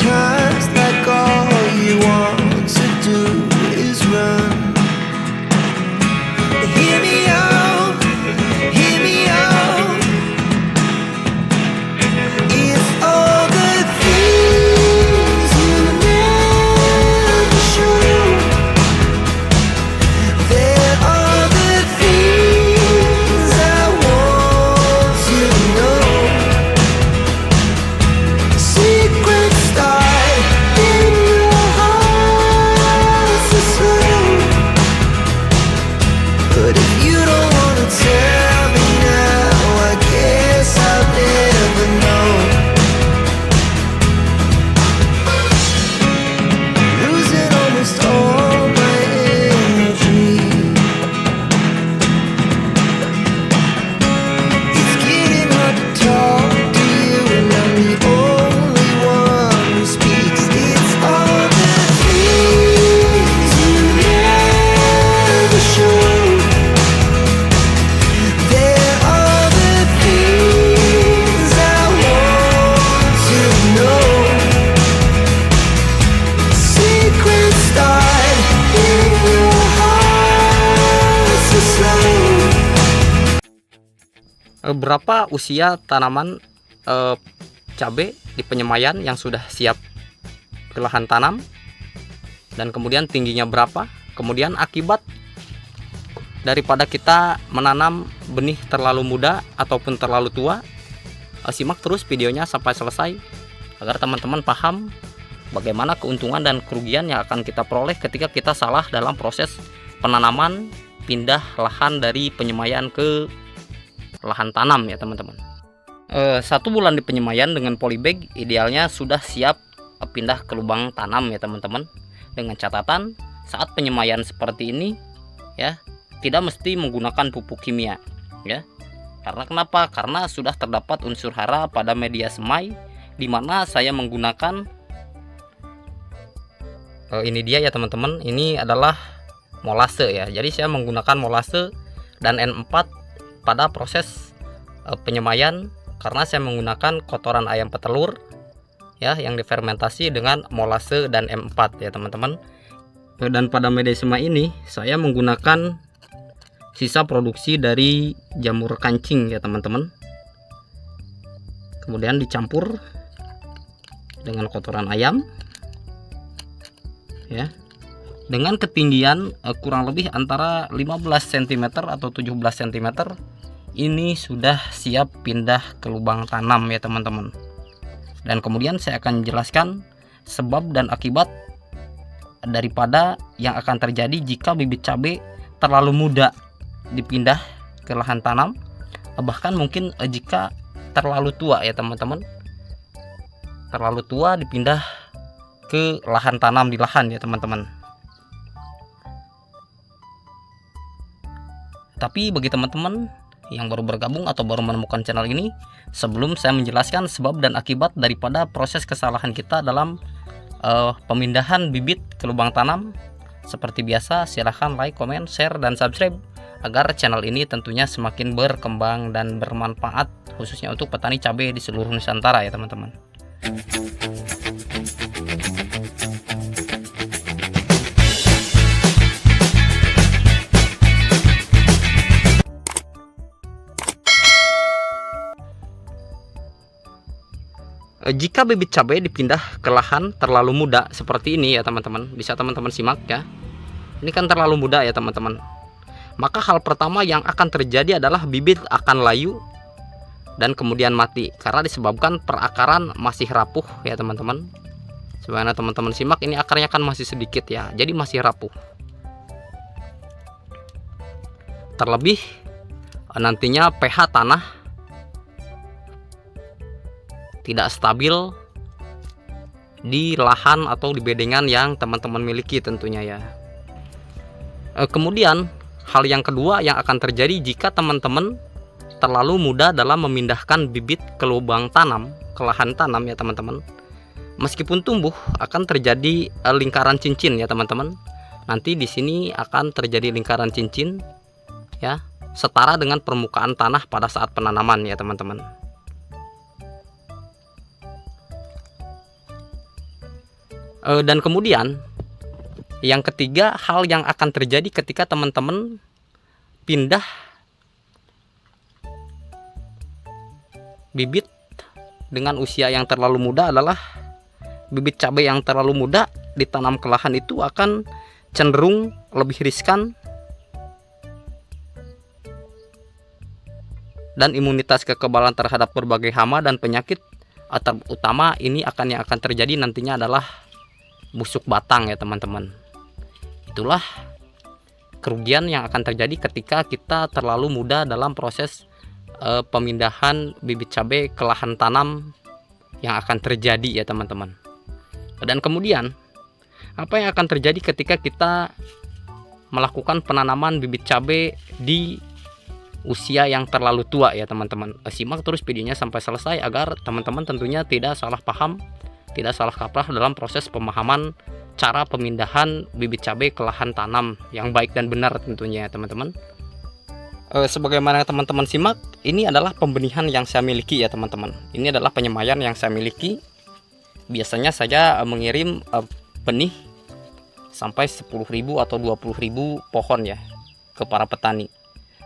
Sometimes like all you want to do is run. Hear me out, hear me out. It's all the things you never show. There are the things I want to know. Secrets start in your heart so slow. But if you don't wanna tell me now, I guess I'll never know. Losing almost all my energy. It's getting hard to talk to you, and I'm the only one who speaks. It's all the things you never show. There are the things I want to know. Secrets start in your heart so slow. Berapa usia tanaman cabai di penyemaian yang sudah siap ke lahan tanam, dan kemudian tingginya berapa, kemudian akibat daripada kita menanam benih terlalu muda ataupun terlalu tua. Simak terus videonya sampai selesai agar teman-teman paham bagaimana keuntungan dan kerugian yang akan kita peroleh ketika kita salah dalam proses penanaman pindah lahan dari penyemaian ke lahan tanam ya teman-teman. 1 bulan di penyemaian dengan polybag idealnya sudah siap pindah ke lubang tanam ya teman-teman, dengan catatan saat penyemaian seperti ini ya tidak mesti menggunakan pupuk kimia ya. Karena kenapa? Karena sudah terdapat unsur hara pada media semai, dimana saya menggunakan ini dia ya teman-teman, ini adalah molase ya. Jadi saya menggunakan molase dan N4 pada proses penyemaian, karena saya menggunakan kotoran ayam petelur ya yang difermentasi dengan molase dan M4 ya teman-teman. Dan pada media semai ini saya menggunakan sisa produksi dari jamur kancing ya teman-teman. Kemudian dicampur dengan kotoran ayam ya, dengan ketinggian kurang lebih antara 15 cm atau 17 cm. Ini sudah siap pindah ke lubang tanam ya teman-teman. Dan kemudian saya akan jelaskan sebab dan akibat daripada yang akan terjadi jika bibit cabai terlalu muda dipindah ke lahan tanam, bahkan mungkin jika terlalu tua ya teman-teman, terlalu tua dipindah ke lahan tanam di lahan ya teman-teman. Tapi bagi teman-teman yang baru bergabung atau baru menemukan channel ini, sebelum saya menjelaskan sebab dan akibat daripada proses kesalahan kita dalam pemindahan bibit ke lubang tanam, seperti biasa silahkan like, comment, share, dan subscribe agar channel ini tentunya semakin berkembang dan bermanfaat khususnya untuk petani cabai di seluruh Nusantara ya teman-teman. Jika bibit cabai dipindah ke lahan terlalu muda seperti ini ya teman-teman, bisa teman-teman simak ya. Ini kan terlalu muda ya teman-teman. Maka hal pertama yang akan terjadi adalah bibit akan layu dan kemudian mati karena disebabkan perakaran masih rapuh ya teman-teman. Sebagaimana teman-teman simak, ini akarnya kan masih sedikit ya, jadi masih rapuh. Terlebih nantinya pH tanah tidak stabil di lahan atau di bedengan yang teman-teman miliki tentunya ya. Kemudian hal yang kedua yang akan terjadi jika teman-teman terlalu mudah dalam memindahkan bibit ke lubang tanam, ke lahan tanam ya teman-teman. Meskipun tumbuh akan terjadi lingkaran cincin ya teman-teman. Nanti di sini akan terjadi lingkaran cincin ya, setara dengan permukaan tanah pada saat penanaman ya teman-teman. Dan kemudian yang ketiga, hal yang akan terjadi ketika teman-teman pindah bibit dengan usia yang terlalu muda adalah bibit cabai yang terlalu muda ditanam ke lahan itu akan cenderung lebih riskan dan imunitas kekebalan terhadap berbagai hama dan penyakit terutama yang akan terjadi nantinya adalah busuk batang ya teman-teman. Itulah kerugian yang akan terjadi ketika kita terlalu muda dalam proses pemindahan bibit cabai ke lahan tanam yang akan terjadi ya teman-teman. Dan kemudian apa yang akan terjadi ketika kita melakukan penanaman bibit cabai di usia yang terlalu tua ya teman-teman. Simak terus videonya sampai selesai agar teman-teman tentunya tidak salah paham, tidak salah kaprah dalam proses pemahaman cara pemindahan bibit cabai ke lahan tanam yang baik dan benar tentunya ya teman-teman. Sebagaimana teman-teman simak, ini adalah pembenihan yang saya miliki ya teman-teman. Ini adalah penyemaian yang saya miliki. Biasanya saya mengirim benih sampai 10.000 atau 20.000 pohon ya ke para petani.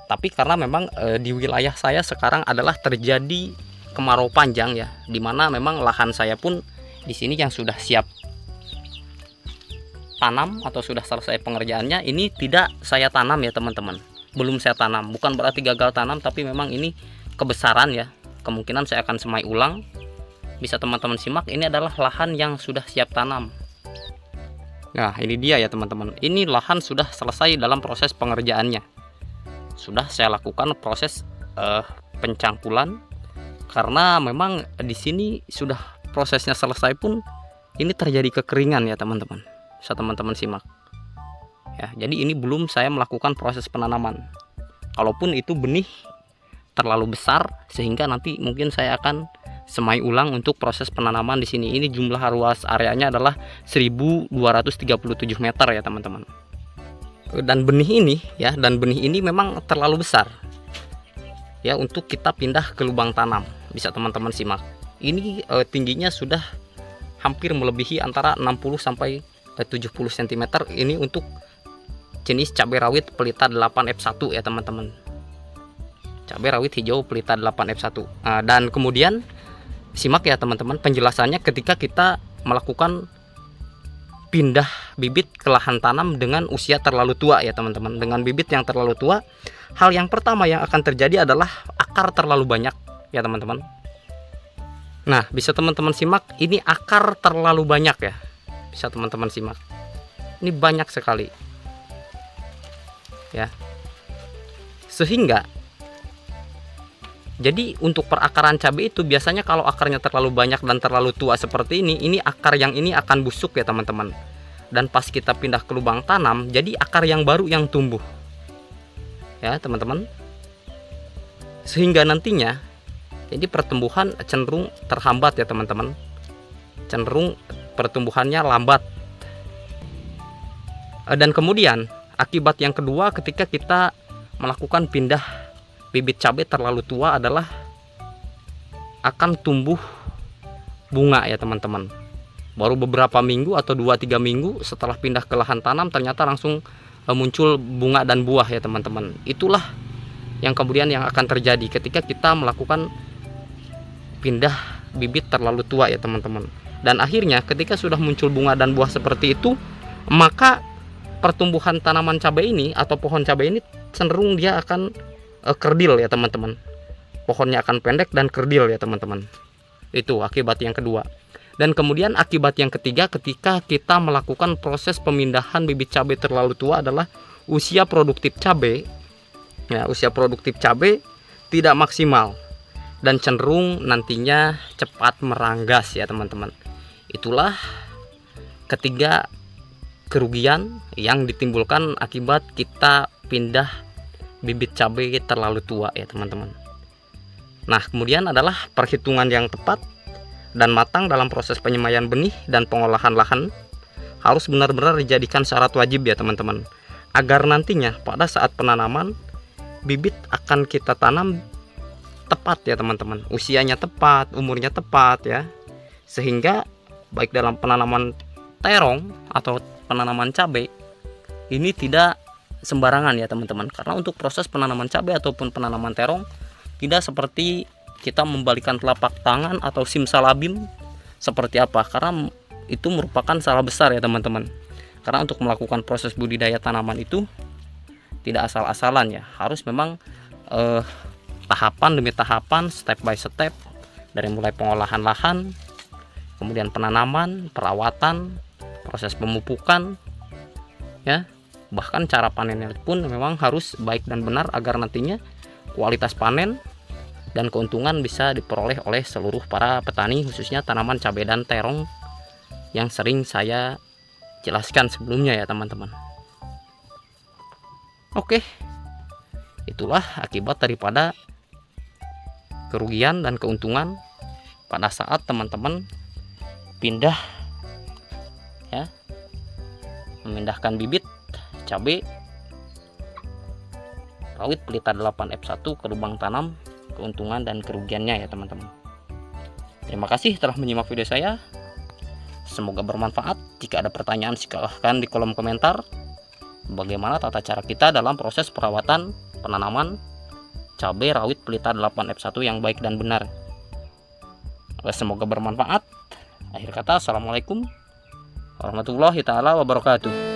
Tapi karena memang di wilayah saya sekarang adalah terjadi kemarau panjang ya, dimana memang lahan saya pun di sini yang sudah siap tanam atau sudah selesai pengerjaannya, ini tidak saya tanam ya teman-teman. Belum saya tanam, bukan berarti gagal tanam, tapi memang ini kebesaran ya, kemungkinan saya akan semai ulang. Bisa teman-teman simak, ini adalah lahan yang sudah siap tanam. Nah ini dia ya teman-teman, ini lahan sudah selesai dalam proses pengerjaannya. Sudah saya lakukan proses pencangkulan, karena memang di sini sudah prosesnya selesai pun ini terjadi kekeringan ya teman-teman. Bisa teman-teman simak. Ya, jadi ini belum saya melakukan proses penanaman. Kalaupun itu benih terlalu besar sehingga nanti mungkin saya akan semai ulang untuk proses penanaman di sini. Ini jumlah luas areanya adalah 1237 meter ya teman-teman. Dan benih ini memang terlalu besar ya untuk kita pindah ke lubang tanam. Bisa teman-teman simak. Ini tingginya sudah hampir melebihi antara 60 sampai 70 cm. Ini untuk jenis cabai rawit pelita 8F1 ya teman-teman. Cabai rawit hijau pelita 8F1. Dan kemudian simak ya teman-teman penjelasannya ketika kita melakukan pindah bibit ke lahan tanam dengan usia terlalu tua ya teman-teman. Dengan bibit yang terlalu tua, hal yang pertama yang akan terjadi adalah akar terlalu banyak ya teman-teman. Nah bisa teman-teman simak, ini akar terlalu banyak ya. Bisa teman-teman simak, ini banyak sekali ya, sehingga jadi untuk perakaran cabai itu biasanya kalau akarnya terlalu banyak dan terlalu tua seperti ini akar yang ini akan busuk ya teman-teman. Dan pas kita pindah ke lubang tanam, jadi akar yang baru yang tumbuh ya teman-teman, sehingga nantinya jadi pertumbuhan cenderung terhambat ya teman-teman, cenderung pertumbuhannya lambat. Dan kemudian akibat yang kedua ketika kita melakukan pindah bibit cabai terlalu tua adalah akan tumbuh bunga ya teman-teman. Baru beberapa minggu atau 2-3 minggu setelah pindah ke lahan tanam ternyata langsung muncul bunga dan buah ya teman-teman. Itulah yang kemudian yang akan terjadi ketika kita melakukan pindah bibit terlalu tua ya teman-teman. Dan akhirnya ketika sudah muncul bunga dan buah seperti itu, maka pertumbuhan tanaman cabai ini atau pohon cabai ini cenderung dia akan kerdil ya teman-teman. Pohonnya akan pendek dan kerdil ya teman-teman. Itu akibat yang kedua. Dan kemudian akibat yang ketiga ketika kita melakukan proses pemindahan bibit cabai terlalu tua adalah usia produktif cabai ya, usia produktif cabai tidak maksimal dan cenderung nantinya cepat meranggas ya teman-teman. Itulah ketiga kerugian yang ditimbulkan akibat kita pindah bibit cabai terlalu tua ya teman-teman. Nah kemudian adalah perhitungan yang tepat dan matang dalam proses penyemaian benih dan pengolahan lahan harus benar-benar dijadikan syarat wajib ya teman-teman, agar nantinya pada saat penanaman bibit akan kita tanam tepat ya teman-teman, usianya tepat, umurnya tepat ya, sehingga baik dalam penanaman terong atau penanaman cabai ini tidak sembarangan ya teman-teman, karena untuk proses penanaman cabai ataupun penanaman terong tidak seperti kita membalikan telapak tangan atau simsalabim seperti apa, karena itu merupakan salah besar ya teman-teman. Karena untuk melakukan proses budidaya tanaman itu tidak asal-asalan ya, harus memang tahapan demi tahapan, step by step, dari mulai pengolahan lahan, kemudian penanaman, perawatan, proses pemupukan ya, bahkan cara panennya pun memang harus baik dan benar agar nantinya kualitas panen dan keuntungan bisa diperoleh oleh seluruh para petani, khususnya tanaman cabai dan terong yang sering saya jelaskan sebelumnya ya teman-teman. Oke, itulah akibat daripada kerugian dan keuntungan pada saat teman-teman pindah ya, memindahkan bibit cabai rawit pelita 8F1 ke lubang tanam, keuntungan dan kerugiannya ya teman-teman. Terima kasih telah menyimak video saya, semoga bermanfaat. Jika ada pertanyaan silahkan di kolom komentar. Bagaimana tata cara kita dalam proses perawatan penanaman cabai rawit pelita 8F1 yang baik dan benar. Semoga bermanfaat. Akhir kata, assalamualaikum warahmatullahi taala wabarakatuh.